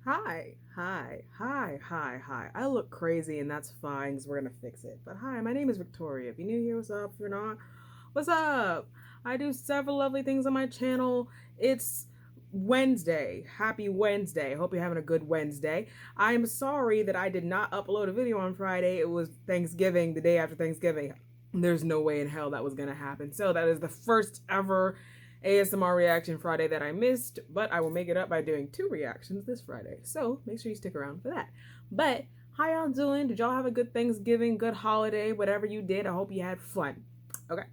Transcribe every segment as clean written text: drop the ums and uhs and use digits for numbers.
Hi. I look crazy and that's fine because we're gonna fix it. But hi, my name is Victoria. If you're new here, what's up? If you're not, what's up? I do several lovely things on my channel. It's Wednesday. Happy Wednesday. Hope you're having a good Wednesday. I am sorry that I did not upload a video on Friday. It was Thanksgiving, the day after Thanksgiving. There's no way in hell that was gonna happen. So that is the first ever ASMR reaction Friday that I missed, but I will make it up by doing 2 reactions this Friday. So make sure you stick around for that. But how y'all doing? Did y'all have a good Thanksgiving, good holiday, whatever you did? I hope you had fun. Okay.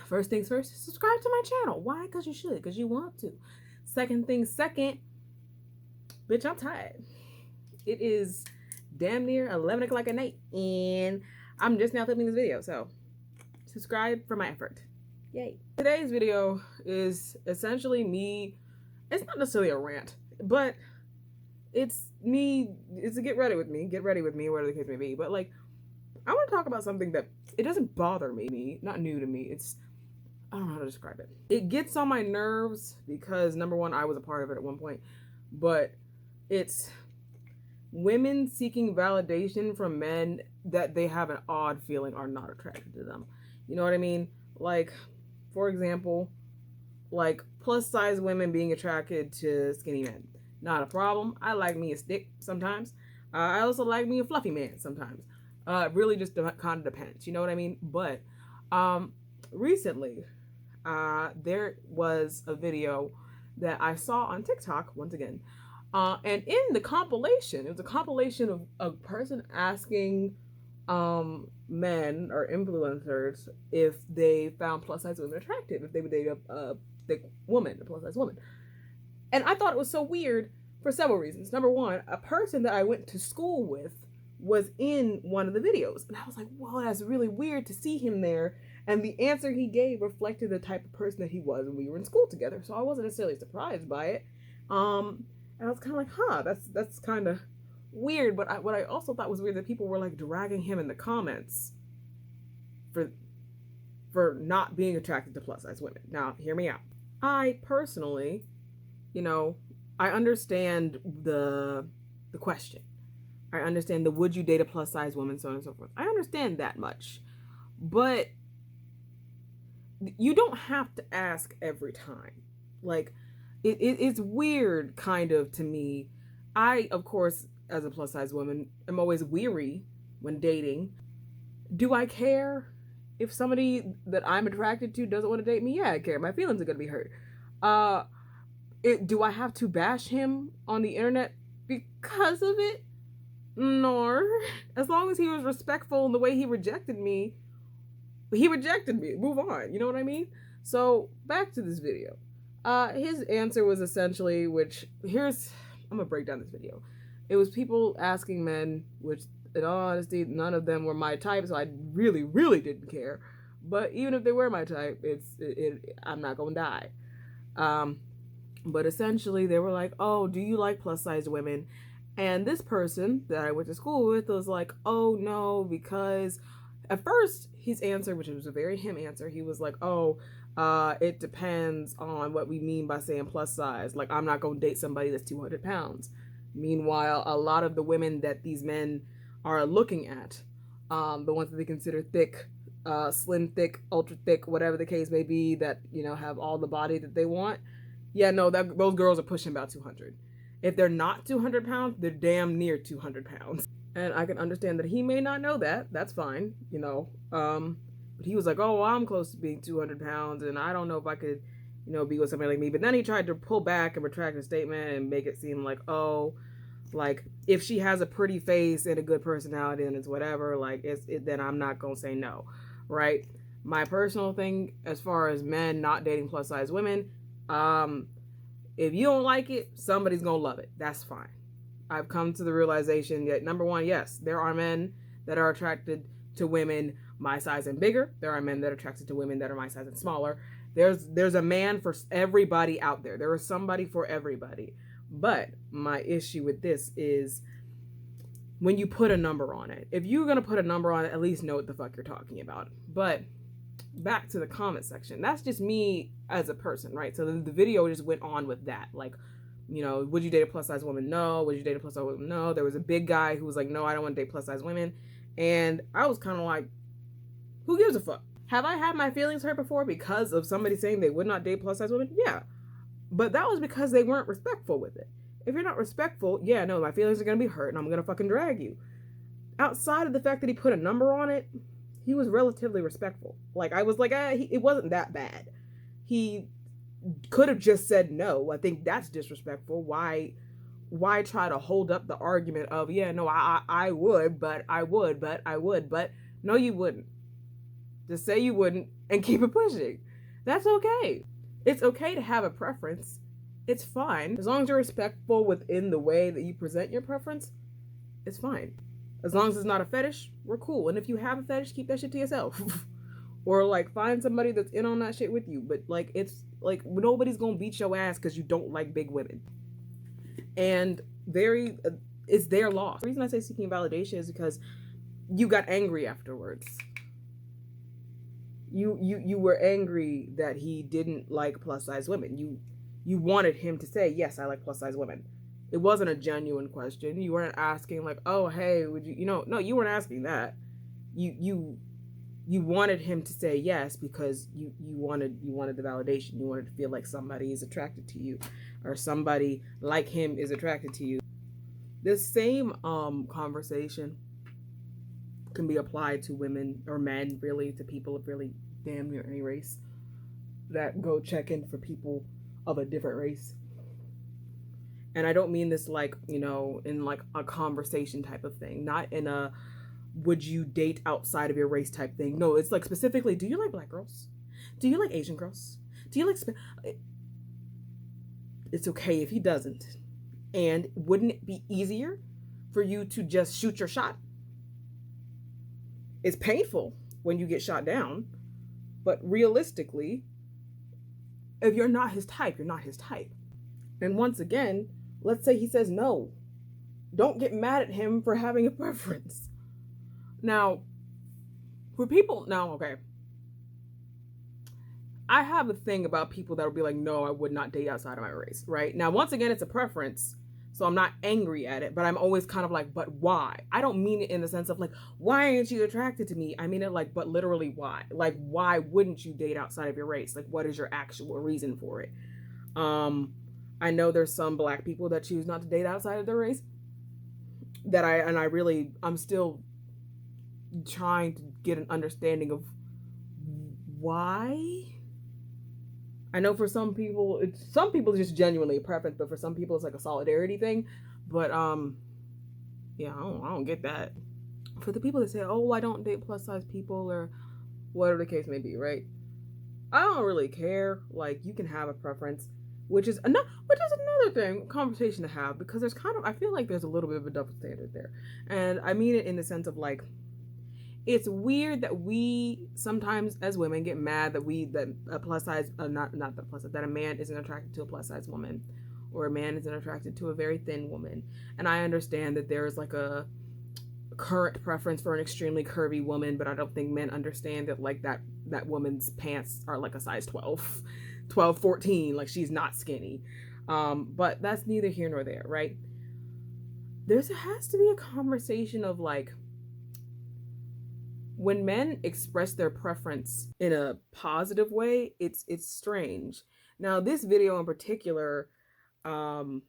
First things first, subscribe to my channel. Why? Because you should, because you want to. Second things second, bitch, I'm tired. It is damn near 11 o'clock at night, and I'm just now filming this video, so subscribe for my effort. Yay. Today's video is essentially me. It's not necessarily a rant, but it's a get ready with me, whatever the case may be. But like, I want to talk about something that it doesn't bother me, not new to me. I don't know how to describe it. It gets on my nerves because number one, I was a part of it at one point, but it's women seeking validation from men that they have an odd feeling are not attracted to them. You know what I mean? Like, for example, like plus size women being attracted to skinny men. Not a problem. I like me a stick sometimes. I also like me a fluffy man sometimes. Really just kind of depends. You know what I mean? But recently, there was a video that I saw on TikTok once again. And in the compilation, it was a compilation of a person asking men or influencers if they found plus size women attractive, if they would date a thick woman, a plus size woman. And I thought it was so weird for several reasons. Number one, a person that I went to school with was in one of the videos. And I was like, whoa, that's really weird to see him there. And the answer he gave reflected the type of person that he was when we were in school together. So I wasn't necessarily surprised by it. And I was kind of like, huh, that's kind of weird. But what I also thought was weird that people were like dragging him in the comments for not being attracted to plus size women. Now, hear me out. I personally, I understand the question. I understand the would you date a plus size woman, so on and so forth. I understand that much. But you don't have to ask every time. Like, it's weird kind of to me. I, of course, as a plus size woman, am always weary when dating. Do I care if somebody that I'm attracted to doesn't want to date me? Yeah, I care. My feelings are going to be hurt. Do I have to bash him on the internet because of it? No. As long as he was respectful in the way he rejected me. Move on. You know what I mean? So back to this video. His answer was essentially, I'm gonna break down this video. It was people asking men, which in all honesty, none of them were my type, so I really, really didn't care. But even if they were my type, I'm not gonna die. But essentially they were like, oh, do you like plus size women? And this person that I went to school with was like, oh no, because at first his answer, which was a very him answer, he was like, oh, it depends on what we mean by saying plus size. Like, I'm not going to date somebody that's 200 pounds. Meanwhile, a lot of the women that these men are looking at, the ones that they consider thick, slim, thick, ultra thick, whatever the case may be, that, have all the body that they want. Yeah, no, those girls are pushing about 200. If they're not 200 pounds, they're damn near 200 pounds. And I can understand that he may not know that. That's fine, But he was like, oh, well, I'm close to being 200 pounds, and I don't know if I could, be with somebody like me. But then he tried to pull back and retract his statement and make it seem like, oh, like, if she has a pretty face and a good personality and it's whatever, like, then I'm not going to say no, right? My personal thing, as far as men not dating plus size women, if you don't like it, somebody's going to love it. That's fine. I've come to the realization that, number one, yes, there are men that are attracted to women my size and bigger. There are men that are attracted to women that are my size and smaller. There's a man for everybody out there. There is somebody for everybody. But my issue with this is when you put a number on it. If you're going to put a number on it, at least know what the fuck you're talking about. But back to the comment section. That's just me as a person, right? So the video just went on with that. Like, You know, would you date a plus size woman? No. Would you date a plus size woman? No. There was a big guy who was like, no, I don't want to date plus size women. And I was kind of like, who gives a fuck? Have I had my feelings hurt before because of somebody saying they would not date plus size women? Yeah. But that was because they weren't respectful with it. If you're not respectful, yeah, no, my feelings are going to be hurt and I'm going to fucking drag you. Outside of the fact that he put a number on it, he was relatively respectful. Like, I was like, it wasn't that bad. He could have just said no. I think that's disrespectful. Why try to hold up the argument of, yeah, no, I would, but I would, but I would, but no, you wouldn't. Just say you wouldn't and keep it pushing. That's okay. It's okay to have a preference. It's fine. As long as you're respectful within the way that you present your preference, it's fine. As long as it's not a fetish, we're cool. And if you have a fetish, keep that shit to yourself. Or like find somebody that's in on that shit with you. But like, it's like nobody's gonna beat your ass because you don't like big women. And it's their loss. The reason I say seeking validation is because you got angry afterwards. You were angry that he didn't like plus size women. You wanted him to say, yes, I like plus size women. It wasn't a genuine question. You weren't asking like, oh, hey, would you, no, you weren't asking that. You wanted him to say yes because you wanted the validation. You wanted to feel like somebody is attracted to you or somebody like him is attracted to you. This same conversation can be applied to women or men, really, to people of really damn near any race that go check in for people of a different race. And I don't mean this like, in like a conversation type of thing, not in a would you date outside of your race type thing. No, it's like specifically, do you like black girls? Do you like Asian girls? Do you like It's okay if he doesn't. And wouldn't it be easier for you to just shoot your shot? It's painful when you get shot down, but realistically, if you're not his type, you're not his type. And once again, let's say he says no. Don't get mad at him for having a preference. Now, okay. I have a thing about people that will be like, no, I would not date outside of my race, right? Now, once again, it's a preference. So I'm not angry at it, but I'm always kind of like, but why? I don't mean it in the sense of like, why aren't you attracted to me? I mean it like, but literally why? Like, why wouldn't you date outside of your race? Like, what is your actual reason for it? I know there's some black people that choose not to date outside of their race I'm still trying to get an understanding of why. I know for some people it's just genuinely a preference, but for some people it's like a solidarity thing. But yeah, I don't get that. For the people that say, oh, I don't date plus size people or whatever the case may be, right? I don't really care. Like, you can have a preference, which is another conversation to have, because I feel like there's a little bit of a double standard there. And I mean it in the sense of like, it's weird that we sometimes as women get mad that a plus size, not the plus size, that a man isn't attracted to a plus size woman, or a man isn't attracted to a very thin woman. And I understand that there is like a current preference for an extremely curvy woman, but I don't think men understand that like that woman's pants are like a size 12, 14, like she's not skinny. But that's neither here nor there, right? There has to be a conversation of like, when men express their preference in a positive way, it's strange. Now, this video in particular, the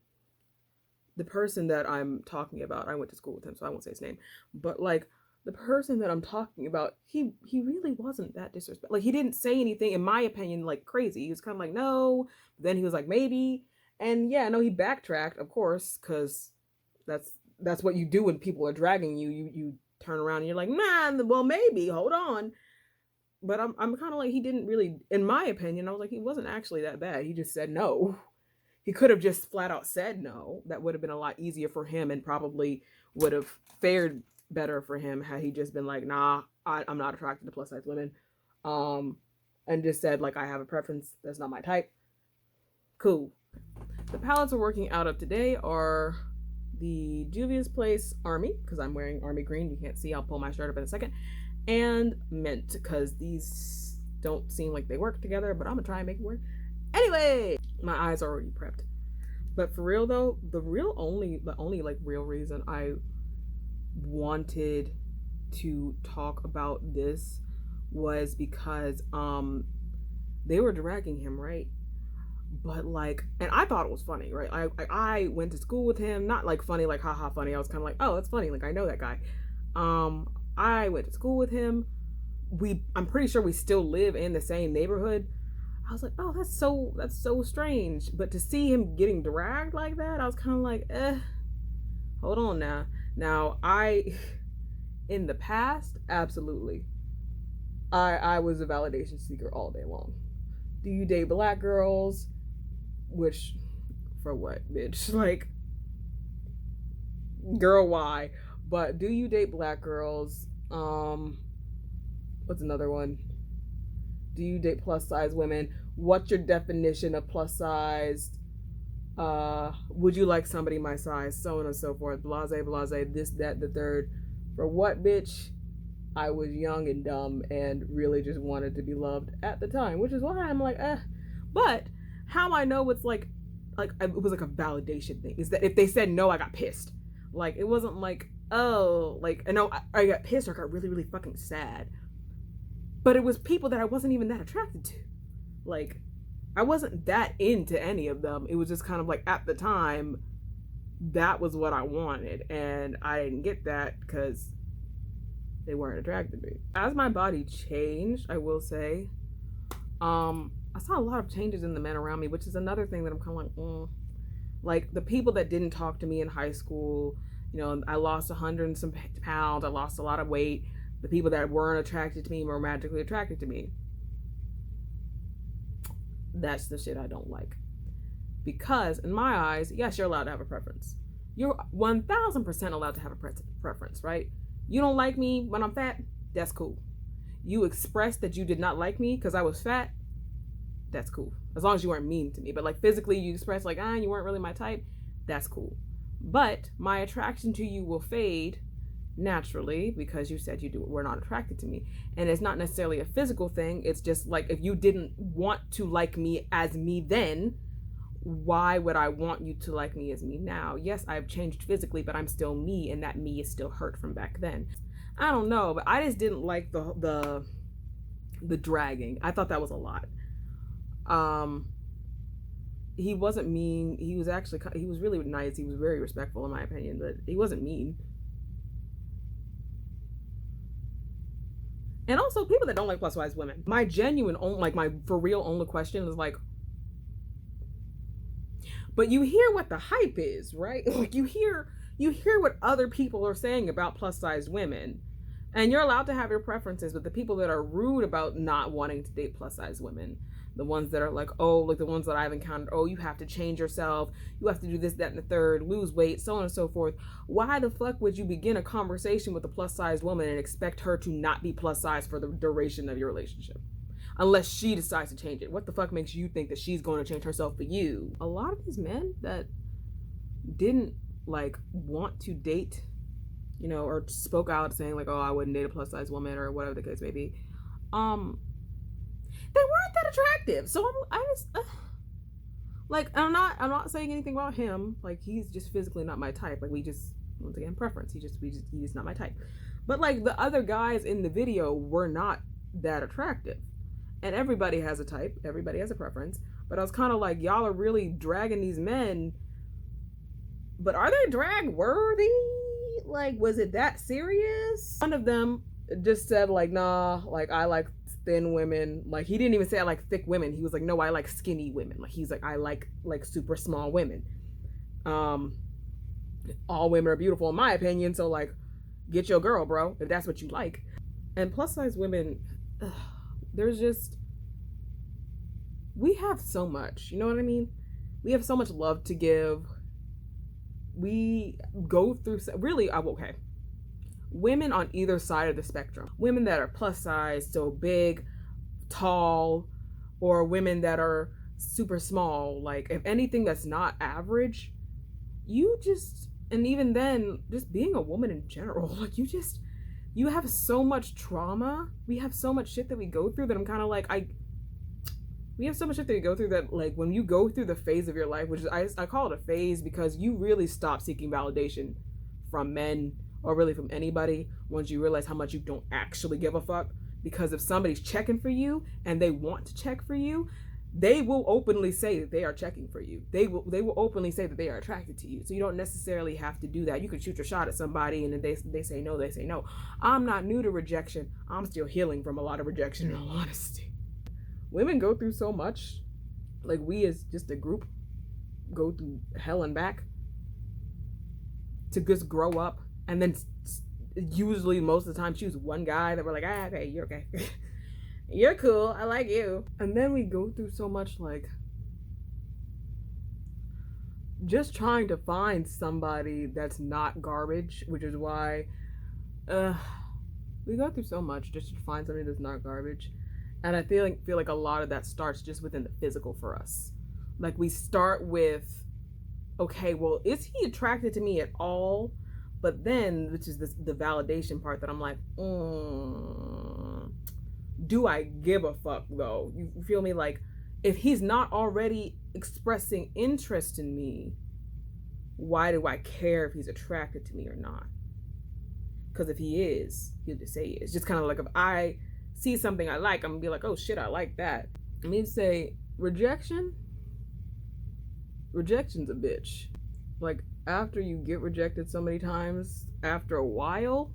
person that I'm talking about, I went to school with him, so I won't say his name, but like the person that I'm talking about, he really wasn't that disrespectful. Like, he didn't say anything, in my opinion, like crazy. He was kind of like, no, then he was like, maybe. And yeah, no, he backtracked, of course, because that's what you do when people are dragging you. You turn around and you're like, nah, well, maybe, hold on. But I'm kind of like, he didn't really, in my opinion, I was like, he wasn't actually that bad. He just said no. He could have just flat out said no. That would have been a lot easier for him and probably would have fared better for him had he just been like, nah, I'm not attracted to plus size women. And just said like, I have a preference. That's not my type. Cool. The palettes we're working out of today are the Juvia's Place Army, because I'm wearing Army Green. You can't see, I'll pull my shirt up in a second. And Mint, because these don't seem like they work together, but I'm gonna try and make it work. Anyway, my eyes are already prepped. But for real though, the only like real reason I wanted to talk about this was because they were dragging him, right? But like, and I thought it was funny, right? I went to school with him, not like funny, like haha funny. I was kind of like, oh, that's funny, like I know that guy. I went to school with him. I'm pretty sure we still live in the same neighborhood. I was like, oh, that's so strange. But to see him getting dragged like that, I was kind of like, hold on now. Now in the past, absolutely, I was a validation seeker all day long. Do you date black girls? Which, for what, bitch? Like, girl, why? But do you date black girls? What's another one? Do you date plus size women? What's your definition of plus sized? Would you like somebody my size? So on and so forth. Blase, blase, this, that, the third. For what, bitch? I was young and dumb and really just wanted to be loved at the time, which is why I'm like, But how I know it's like it was like a validation thing is that if they said no, I got pissed. Like, it wasn't like, oh, like, I know I got pissed or got really, really fucking sad. But it was people that I wasn't even that attracted to. Like, I wasn't that into any of them. It was just kind of like, at the time, that was what I wanted. And I didn't get that because they weren't attracted to me. As my body changed, I will say, I saw a lot of changes in the men around me, which is another thing that I'm kind of like, Like, the people that didn't talk to me in high school, you know, I lost 100 and some pounds, I lost a lot of weight. The people that weren't attracted to me were magically attracted to me. That's the shit I don't like. Because, in my eyes, yes, you're allowed to have a preference. You're 1000% allowed to have a preference, right? You don't like me when I'm fat? That's cool. You expressed that you did not like me because I was fat? That's cool. As long as you weren't mean to me. But like physically you expressed like, you weren't really my type? That's cool. But my attraction to you will fade naturally because you said were not attracted to me. And it's not necessarily a physical thing. It's just like, if you didn't want to like me as me then, why would I want you to like me as me now? Yes, I've changed physically, but I'm still me, and that me is still hurt from back then. I don't know, but I just didn't like the dragging. I thought that was a lot. He wasn't mean. He was really nice. He was very respectful in my opinion, but he wasn't mean. And also, people that don't like plus size women, my genuine, like my for real only question is like, but you hear what the hype is, right? Like, you hear what other people are saying about plus size women, and you're allowed to have your preferences, but the people that are rude about not wanting to date plus size women, the ones that are like, oh, like the ones that I've encountered, oh, you have to change yourself, you have to do this, that, and the third, lose weight, so on and so forth. Why the fuck would you begin a conversation with a plus size woman and expect her to not be plus size for the duration of your relationship? Unless she decides to change it. What the fuck makes you think that she's going to change herself for you? A lot of these men that didn't like want to date, you know, or spoke out saying like, oh, I wouldn't date a plus size woman or whatever the case may be, they weren't that attractive. So I just like, I'm not saying anything about him. Like, he's just physically not my type. Like, we just, once again, preference. He's just not my type. But like, the other guys in the video were not that attractive. And everybody has a type, everybody has a preference. But I was kind of like, y'all are really dragging these men. But are they drag worthy? Like, was it that serious? One of them just said like, nah, like, I like thin women. Like, he didn't even say I like thick women. He was like, no, I like skinny women. Like, he's like, I like super small women. All women are beautiful in my opinion. So like, get your girl, bro, if that's what you like. And plus size women, there's just, we have so much, you know what I mean? We have so much love to give. We go through, really, okay. Women on either side of the spectrum. Women that are plus size, so big, tall, or women that are super small. Like, if anything that's not average, you just, and even then, just being a woman in general, like, you have so much trauma. We have so much shit that we go through that I'm kind of like, we have so much shit that we go through that, like, when you go through the phase of your life, which is, I call it a phase, because you really stop seeking validation from men or really from anybody once you realize how much you don't actually give a fuck. Because if somebody's checking for you and they want to check for you, they will openly say that they are checking for you. They will openly say that they are attracted to you. So you don't necessarily have to do that. You can shoot your shot at somebody and then they say no, they say no. I'm not new to rejection. I'm still healing from a lot of rejection, in all honesty. Women go through so much. Like, we as just a group go through hell and back to just grow up, and then usually most of the time choose one guy that we're like, ah, okay, you're okay. You're cool, I like you. And then we go through so much, like, just trying to find somebody that's not garbage, which is why we go through so much just to find somebody that's not garbage. And I feel like a lot of that starts just within the physical for us. Like, we start with, okay, well, is he attracted to me at all? But then, which is the validation part that I'm like, do I give a fuck though? You feel me? Like, if he's not already expressing interest in me, why do I care if he's attracted to me or not? Because if he is, he'll just say he is. Just kind of like, if I see something I like, I'm gonna be like, oh shit, I like that. I mean, say rejection's a bitch. Like, after you get rejected so many times, after a while,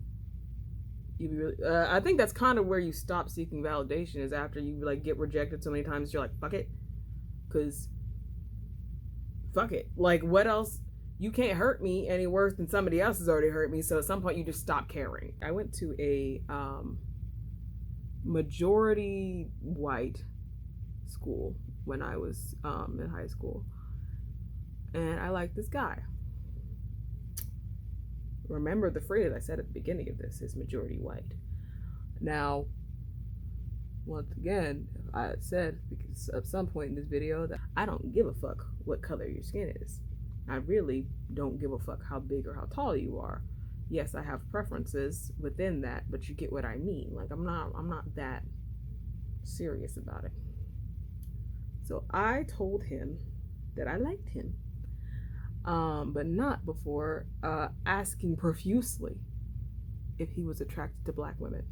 you really, I think that's kind of where you stop seeking validation, is after you like get rejected so many times, you're like, fuck it, because fuck it. Like, what else? You can't hurt me any worse than somebody else has already hurt me. So at some point, you just stop caring. I went to a majority white school when I was in high school, and I liked this guy. Remember the phrase I said at the beginning of this is majority white. Now, once again, I said, because at some point in this video, that I don't give a fuck what color your skin is. I really don't give a fuck how big or how tall you are. Yes, I have preferences within that, but you get what I mean. Like, I'm not that serious about it. So I told him that I liked him. But not before asking profusely if he was attracted to black women.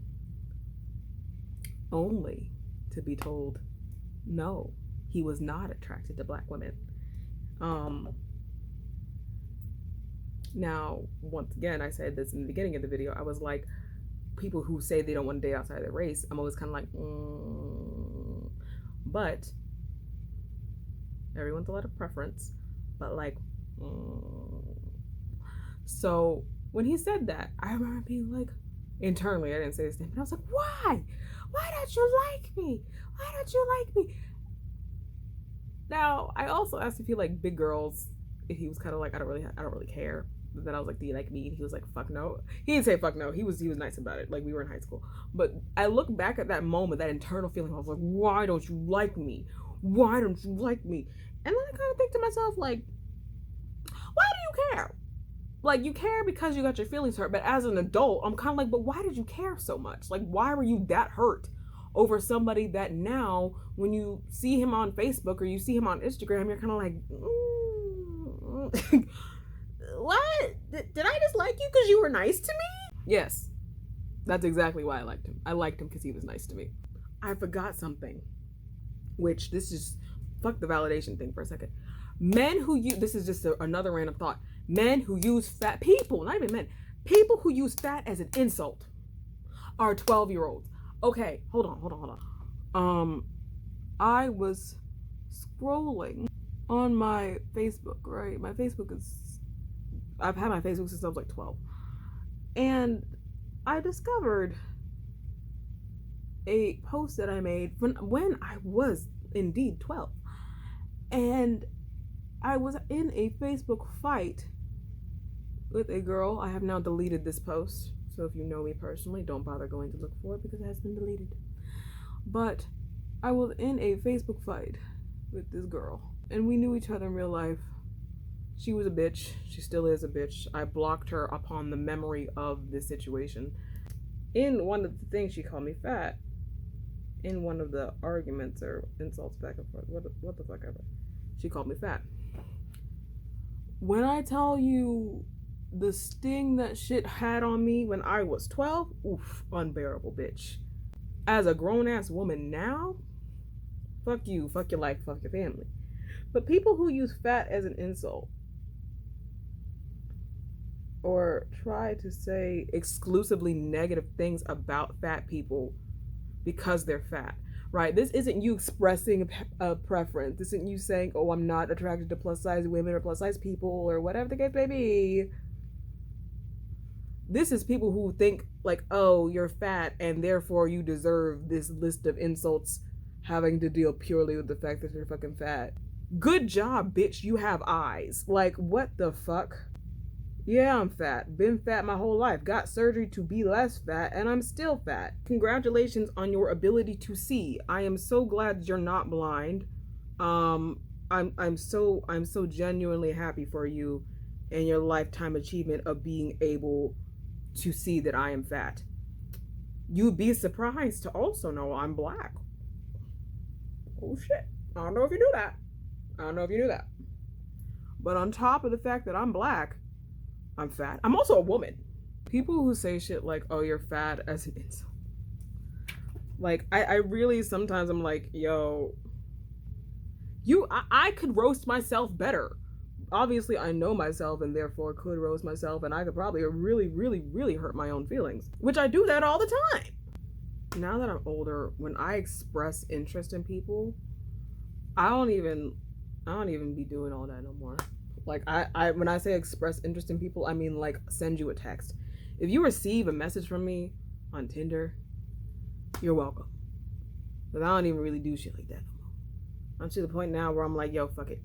Only to be told, no, he was not attracted to black women. Now, once again, I said this in the beginning of the video, I was like, people who say they don't want to date outside their race, I'm always kind of like, But everyone's a lot of preference, but like, So when he said that, I remember being like, internally, I didn't say this to him, but I was like, why? Why don't you like me? Why don't you like me? Now, I also asked if he liked big girls. If he was kind of like, I don't really care. But then I was like, do you like me? And he was like, fuck no. He didn't say fuck no. He was nice about it. Like, we were in high school. But I look back at that moment, that internal feeling. I was like, why don't you like me? Why don't you like me? And then I kind of think to myself, like, why do you care? Like, you care because you got your feelings hurt. But as an adult, I'm kind of like, but why did you care so much? Like, why were you that hurt over somebody that now, when you see him on Facebook or you see him on Instagram, you're kind of like, what? Did I just like you because you were nice to me? Yes, that's exactly why I liked him. I liked him because he was nice to me. I forgot something, which this is, fuck the validation thing for a second. Men who use, this is just another random thought. Men who use fat, people, not even men, people who use fat as an insult are 12-year-olds. Okay, hold on. I was scrolling on my Facebook, right? My Facebook is, I've had my Facebook since I was like 12. And I discovered a post that I made when I was indeed 12. And I was in a Facebook fight with a girl. I have now deleted this post. So if you know me personally, don't bother going to look for it because it has been deleted. But I was in a Facebook fight with this girl. And we knew each other in real life. She was a bitch. She still is a bitch. I blocked her upon the memory of this situation. In one of the things, she called me fat. in one of the arguments or insults back and forth. What the fuck ever. She called me fat. When I tell you the sting that shit had on me when I was 12, oof, unbearable, bitch. As a grown ass woman now, fuck you, fuck your life, fuck your family. But people who use fat as an insult or try to say exclusively negative things about fat people because they're fat, right? This isn't you expressing a preference. This isn't you saying, oh, I'm not attracted to plus size women or plus size people or whatever the case may be. This is people who think like, oh, you're fat and therefore you deserve this list of insults having to deal purely with the fact that you're fucking fat. Good job, bitch. You have eyes. Like, what the fuck? Yeah, I'm fat. Been fat my whole life. Got surgery to be less fat, and I'm still fat. Congratulations on your ability to see. I am so glad you're not blind. I'm so genuinely happy for you and your lifetime achievement of being able to see that I am fat. You'd be surprised to also know I'm black. Oh shit. I don't know if you knew that. I don't know if you knew that. But on top of the fact that I'm black, I'm fat. I'm also a woman. People who say shit like, oh, you're fat as an insult. Like, I really sometimes I'm like, yo, I could roast myself better. Obviously, I know myself and therefore could roast myself, and I could probably really, really, really hurt my own feelings, which I do that all the time. Now that I'm older, when I express interest in people, I don't even be doing all that no more. Like I when I say express interest in people, I mean like send you a text. If you receive a message from me on Tinder, you're welcome. But I don't even really do shit like that no more. I'm to the point now where I'm like, yo, fuck it.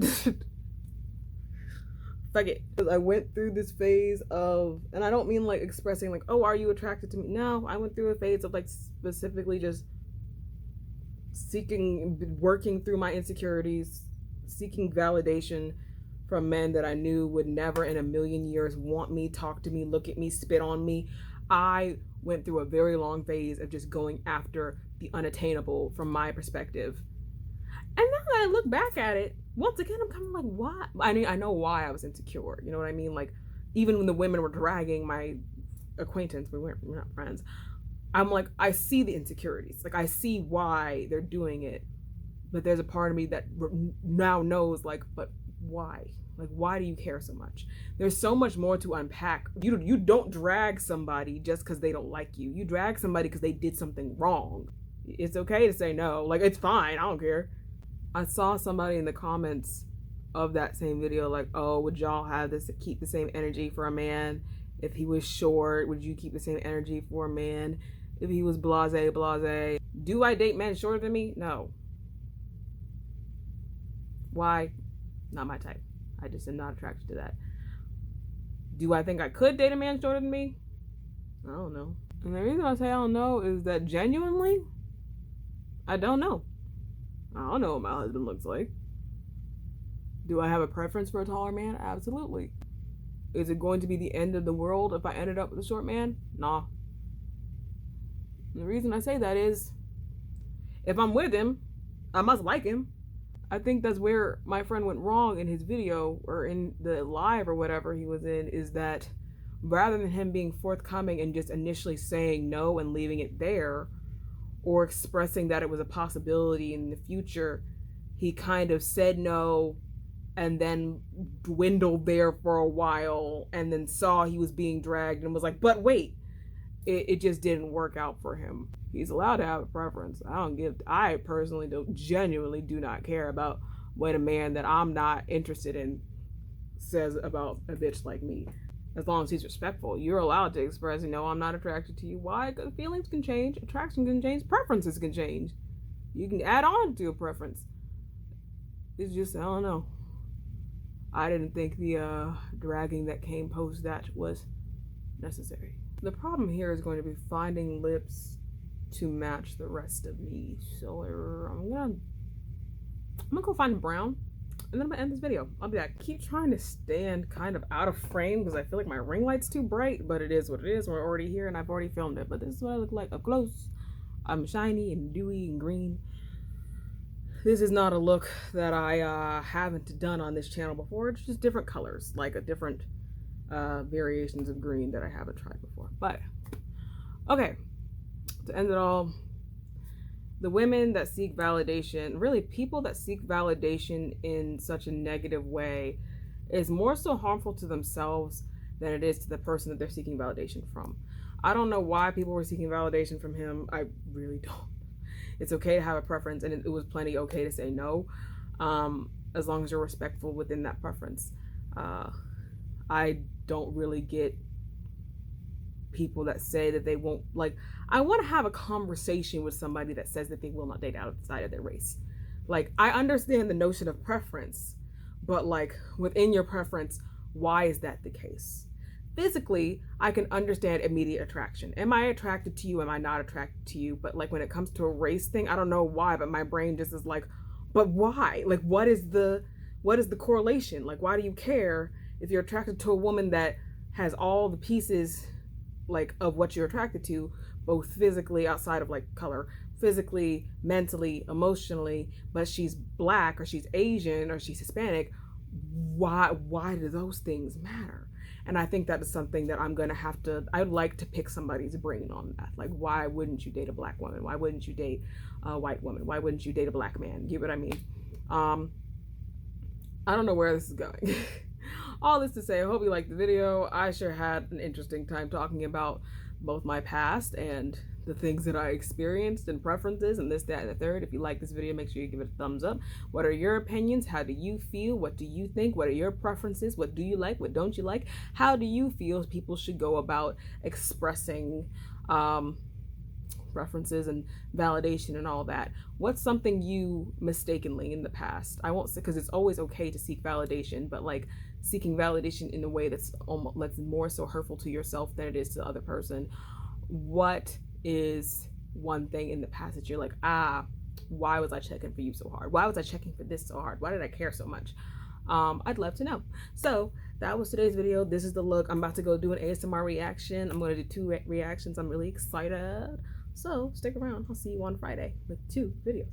Fuck it. I went through this phase of, and I don't mean like expressing like, oh, are you attracted to me? No, I went through a phase of like specifically just working through my insecurities, seeking validation from men that I knew would never in a million years want me, talk to me, look at me, spit on me. I went through a very long phase of just going after the unattainable from my perspective. And now that I look back at it, once again, I'm kind of like, why? I mean, I know why I was insecure. You know what I mean? Like, even when the women were dragging my acquaintance, we're not friends. I'm like, I see the insecurities. Like, I see why they're doing it. But there's a part of me that now knows, like, but why? Like, why do you care so much? There's so much more to unpack. You don't drag somebody just because they don't like you. You drag somebody because they did something wrong. It's okay to say no. Like, it's fine. I don't care. I saw somebody in the comments of that same video like, oh, would y'all have this keep the same energy for a man if he was short? Would you keep the same energy for a man if he was blase? Do I date men shorter than me? No. Why? Not my type. I just am not attracted to that. Do I think I could date a man shorter than me? I don't know. And the reason I say I don't know is that genuinely, I don't know. I don't know what my husband looks like. Do I have a preference for a taller man? Absolutely. Is it going to be the end of the world if I ended up with a short man? Nah. And the reason I say that is, if I'm with him, I must like him. I think that's where my friend went wrong in his video or in the live or whatever he was in, is that rather than him being forthcoming and just initially saying no and leaving it there, or expressing that it was a possibility in the future, he kind of said no and then dwindled there for a while and then saw he was being dragged and was like, but wait, it just didn't work out for him. He's allowed to have a preference. I personally genuinely do not care about what a man that I'm not interested in says about a bitch like me. As long as he's respectful, you're allowed to express, no, I'm not attracted to you. Why? Because feelings can change, attraction can change, preferences can change. You can add on to a preference. It's just, I don't know. I didn't think the dragging that came post that was necessary. The problem here is going to be finding lips to match the rest of me. So I'm gonna go find a brown. And then I'm gonna end this video. I'll be back. Keep trying to stand kind of out of frame because I feel like my ring light's too bright, but it is what it is. We're already here and I've already filmed it. But this is what I look like up close. I'm shiny and dewy and green. This is not a look that I haven't done on this channel before. It's just different colors, like a different variations of green that I haven't tried before. But okay, to end it all, the women that seek validation, really people that seek validation in such a negative way, is more so harmful to themselves than it is to the person that they're seeking validation from. I don't know why people were seeking validation from him. I really don't. It's okay to have a preference, and it was plenty okay to say no, as long as you're respectful within that preference. I don't really get people that say that they won't, like, I want to have a conversation with somebody that says that they will not date outside of their race. Like, I understand the notion of preference, but like within your preference, why is that the case? Physically, I can understand immediate attraction. Am I attracted to you? Am I not attracted to you? But like when it comes to a race thing, I don't know why, but my brain just is like, but why? Like what is the correlation? Like why do you care if you're attracted to a woman that has all the pieces like of what you're attracted to, both physically outside of like color, physically, mentally, emotionally, but she's black or she's Asian or she's Hispanic? Why do those things matter? And I think that is something that I'm gonna have to, I'd like to pick somebody's brain on that. Like, why wouldn't you date a black woman? Why wouldn't you date a white woman? Why wouldn't you date a black man? You get what I mean? I don't know where this is going. All this to say, I hope you liked the video. I sure had an interesting time talking about both my past and the things that I experienced and preferences and this, that, and the third. If you like this video, make sure you give it a thumbs up. What are your opinions? How do you feel? What do you think? What are your preferences? What do you like? What don't you like? How do you feel people should go about expressing preferences and validation and all that? What's something you mistakenly in the past? I won't say, because it's always okay to seek validation, but like seeking validation in a way that's more so hurtful to yourself than it is to the other person. What is one thing in the past that you're like, why was I checking for you so hard? Why was I checking for this so hard? Why did I care so much? I'd love to know. So that was today's video. This is the look. I'm about to go do an ASMR reaction. I'm going to do 2 reactions. I'm really excited. So stick around. I'll see you on Friday with 2 videos.